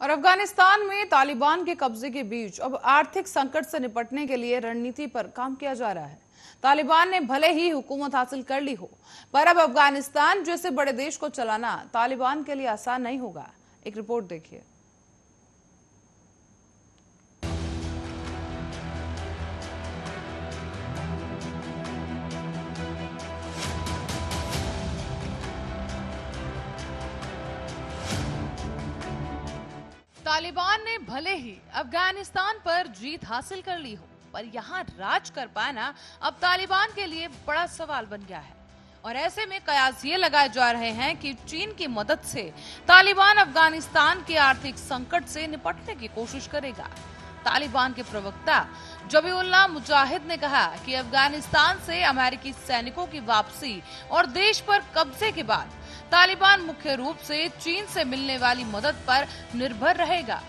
और अफगानिस्तान में तालिबान के कब्जे के बीच अब आर्थिक संकट से निपटने के लिए रणनीति पर काम किया जा रहा है। तालिबान ने भले ही हुकूमत हासिल कर ली हो, पर अब अफगानिस्तान जैसे बड़े देश को चलाना तालिबान के लिए आसान नहीं होगा। एक रिपोर्ट देखिए। तालिबान ने भले ही अफगानिस्तान पर जीत हासिल कर ली हो, पर यहाँ राज कर पाना अब तालिबान के लिए बड़ा सवाल बन गया है। और ऐसे में कयास ये लगाए जा रहे हैं कि चीन की मदद से तालिबान अफगानिस्तान के आर्थिक संकट से निपटने की कोशिश करेगा। तालिबान के प्रवक्ता जबीउल्लाह मुजाहिद ने कहा कि अफगानिस्तान से अमेरिकी सैनिकों की वापसी और देश पर कब्जे के बाद तालिबान मुख्य रूप से चीन से मिलने वाली मदद पर निर्भर रहेगा।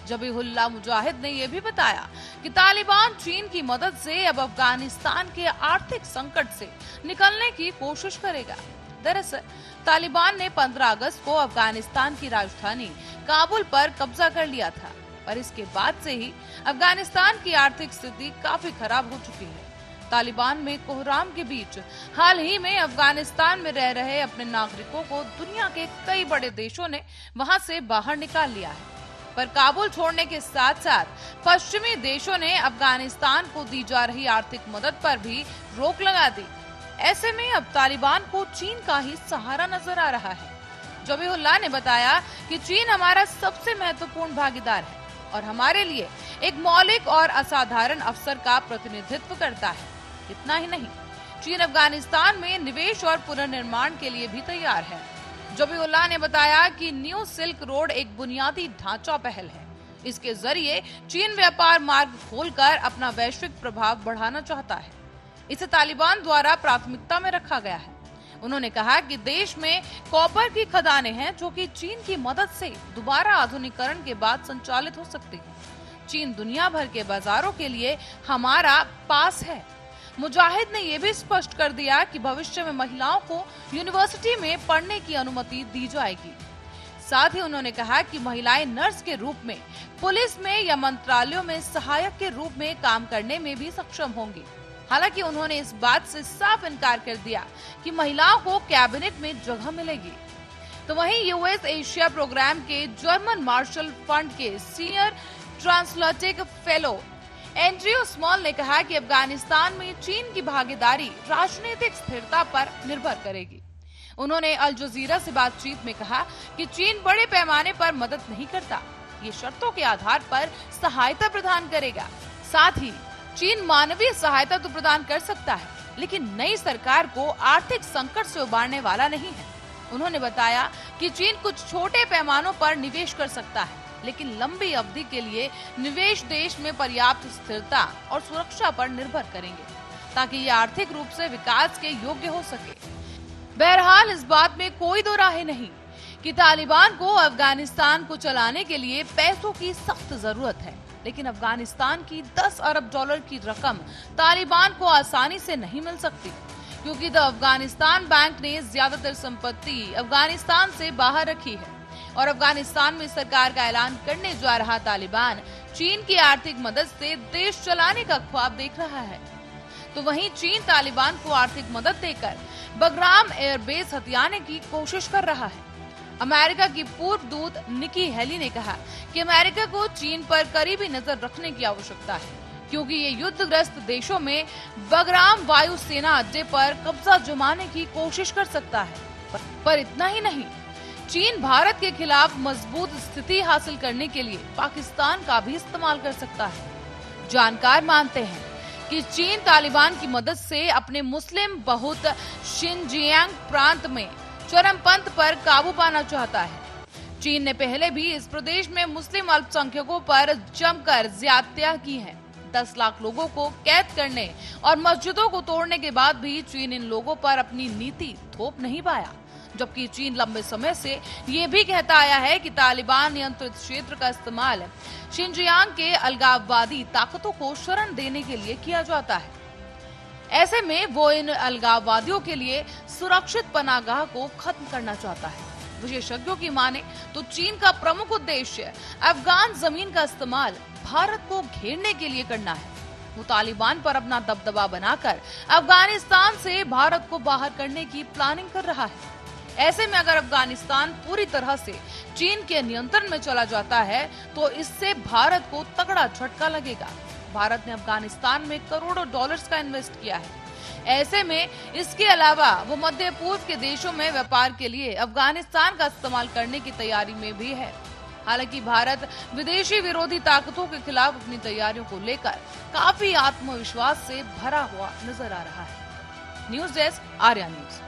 जबीउल्लाह मुजाहिद ने यह भी बताया कि तालिबान चीन की मदद से अब अफगानिस्तान के आर्थिक संकट से निकलने की कोशिश करेगा। दरअसल तालिबान ने 15 अगस्त को अफगानिस्तान की राजधानी काबुल पर कब्जा कर लिया था, पर इसके बाद से ही अफगानिस्तान की आर्थिक स्थिति काफी खराब हो चुकी है। तालिबान में कोहराम के बीच हाल ही में अफगानिस्तान में रह रहे अपने नागरिकों को दुनिया के कई बड़े देशों ने वहां से बाहर निकाल लिया है, पर काबुल छोड़ने के साथ साथ पश्चिमी देशों ने अफगानिस्तान को दी जा रही आर्थिक मदद पर भी रोक लगा दी। ऐसे में अब तालिबान को चीन का ही सहारा नजर आ रहा है। जबीउल्लाह ने बताया कि चीन हमारा सबसे महत्वपूर्ण भागीदार है और हमारे लिए एक मौलिक और असाधारण अवसर का प्रतिनिधित्व करता है। इतना ही नहीं, चीन अफगानिस्तान में निवेश और पुनर्निर्माण के लिए भी तैयार है। जबीउल्लाह ने बताया कि न्यू सिल्क रोड एक बुनियादी ढांचा पहल है। इसके जरिए चीन व्यापार मार्ग खोलकर अपना वैश्विक प्रभाव बढ़ाना चाहता है। इसे तालिबान द्वारा प्राथमिकता में रखा गया है। उन्होंने कहा कि देश में कॉपर की खदानें हैं जो कि चीन की मदद से दोबारा आधुनिकीकरण के बाद संचालित हो सकती है। चीन दुनिया भर के बाजारों के लिए हमारा पास है। मुजाहिद ने यह भी स्पष्ट कर दिया कि भविष्य में महिलाओं को यूनिवर्सिटी में पढ़ने की अनुमति दी जाएगी। साथ ही उन्होंने कहा कि महिलाएं नर्स के रूप में, पुलिस में या मंत्रालयों में सहायक के रूप में काम करने में भी सक्षम होंगी। हालांकि उन्होंने इस बात से साफ इनकार कर दिया कि महिलाओं को कैबिनेट में जगह मिलेगी। तो वहीं यूएस एशिया प्रोग्राम के जर्मन मार्शल फंड के सीनियर ट्रांसलाटिक फेलो एंड्रयू स्मॉल ने कहा कि अफगानिस्तान में चीन की भागीदारी राजनीतिक स्थिरता पर निर्भर करेगी। उन्होंने अल जजीरा से बातचीत में कहा कि चीन बड़े पैमाने पर मदद नहीं करता, ये शर्तों के आधार पर सहायता प्रदान करेगा। साथ ही चीन मानवीय सहायता तो प्रदान कर सकता है, लेकिन नई सरकार को आर्थिक संकट से उबारने वाला नहीं है। उन्होंने बताया कि चीन कुछ छोटे पैमानों पर निवेश कर सकता है, लेकिन लंबी अवधि के लिए निवेश देश में पर्याप्त स्थिरता और सुरक्षा पर निर्भर करेंगे, ताकि ये आर्थिक रूप से विकास के योग्य हो सके। बहरहाल इस बात में कोई दो राय नहीं कि तालिबान को अफगानिस्तान को चलाने के लिए पैसों की सख्त जरूरत है, लेकिन अफगानिस्तान की 10 अरब डॉलर की रकम तालिबान को आसानी से नहीं मिल सकती, क्योंकि द अफगानिस्तान बैंक ने ज्यादातर संपत्ति अफगानिस्तान से बाहर रखी है और अफगानिस्तान में सरकार का ऐलान करने जा रहा तालिबान चीन की आर्थिक मदद से देश चलाने का ख्वाब देख रहा है। तो वहीं चीन तालिबान को आर्थिक मदद देकर बगराम एयरबेस हथियाने की कोशिश कर रहा है। अमेरिका की पूर्व दूत निकी हेली ने कहा कि अमेरिका को चीन पर करीबी नजर रखने की आवश्यकता है, क्योंकि ये युद्धग्रस्त देशों में बगराम वायु सेना अड्डे पर कब्जा जमाने की कोशिश कर सकता है। पर इतना ही नहीं, चीन भारत के खिलाफ मजबूत स्थिति हासिल करने के लिए पाकिस्तान का भी इस्तेमाल कर सकता है। जानकार मानते हैं कि चीन तालिबान की मदद से अपने मुस्लिम बहुत शिनजियांग प्रांत में चरमपंथ पर काबू पाना चाहता है। चीन ने पहले भी इस प्रदेश में मुस्लिम अल्पसंख्यकों पर जमकर ज्यादतियां की हैं। 10 लाख लोगों को कैद करने और मस्जिदों को तोड़ने के बाद भी चीन इन लोगों पर अपनी नीति थोप नहीं पाया, जबकि चीन लंबे समय से ये भी कहता आया है कि तालिबान नियंत्रित क्षेत्र का इस्तेमाल शिनजियांग के अलगाववादी ताकतों को शरण देने के लिए किया जाता है। ऐसे में वो इन अलगाववादियों के लिए सुरक्षित पनाहगाह को खत्म करना चाहता है। विशेषज्ञों की माने तो चीन का प्रमुख उद्देश्य अफगान जमीन का इस्तेमाल भारत को घेरने के लिए करना है। वो तालिबान पर अपना दबदबा बनाकर अफगानिस्तान से भारत को बाहर करने की प्लानिंग कर रहा है। ऐसे में अगर अफगानिस्तान पूरी तरह से चीन के नियंत्रण में चला जाता है तो इससे भारत को तगड़ा झटका लगेगा। भारत ने अफगानिस्तान में करोड़ों डॉलर्स का इन्वेस्ट किया है। ऐसे में इसके अलावा वो मध्य पूर्व के देशों में व्यापार के लिए अफगानिस्तान का इस्तेमाल करने की तैयारी में भी है। हालांकि भारत विदेशी विरोधी ताकतों के खिलाफ अपनी तैयारियों को लेकर काफी आत्मविश्वास से भरा हुआ नजर आ रहा है। News desk, Arya news.